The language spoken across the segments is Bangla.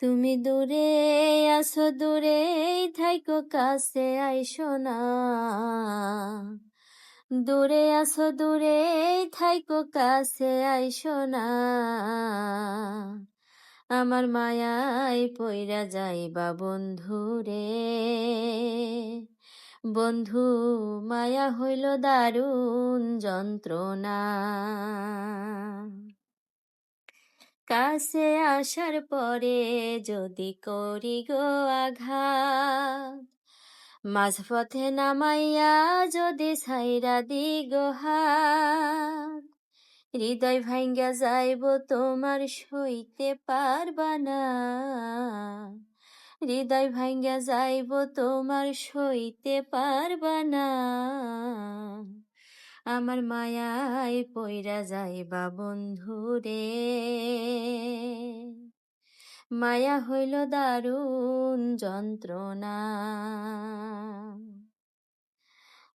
তুমি দূরে আছো, দূরেই থাইকো, কাছে আইসো না। দূরে আছো, দূরেই থাইকো, কাছে আইসো না। আমার মায়ায় পইরা যাইবা বন্ধু রে। বন্ধু, মায়া হইল দারুণ যন্ত্রণা। কাছে আসার পরে যদি করি গো আঘাত, মাঝপথে নামাইয়া যদি ছাইরা দি গো হাত, হৃদয় ভাঙ্গা যাইব তোমার সইতে পারবা না। হৃদয় ভাঙ্গা যাইব তোমার সইতে পারবা না। আমার মায়ায় পইরা যাইবা বন্ধু রে। মায়া হইল দারুণ যন্ত্রণা।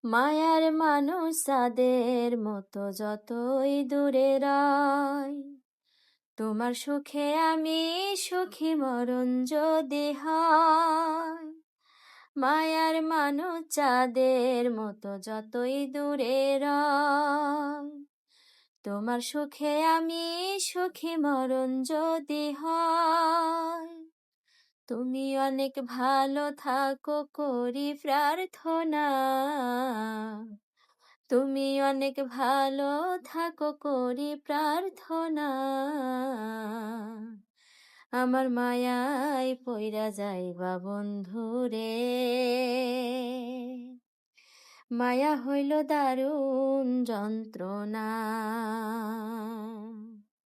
মায়ার মানুষ চাঁদের মতো যতই দূরে রয়, তোমার সুখে আমি সুখী মরণ যদি হয়। মায়ার মানুষ চাঁদের মতো যতই দূরে রয়, তোমার সুখে আমি সুখী মরণ যদি হয়। তুমি অনেক ভালো থাকো করি প্রার্থনা। তুমি অনেক ভালো থাকো করি প্রার্থনা। আমার মায়ায় পইরা যাইবা বন্ধু রে। মায়া হইল দারুণ যন্ত্রণা।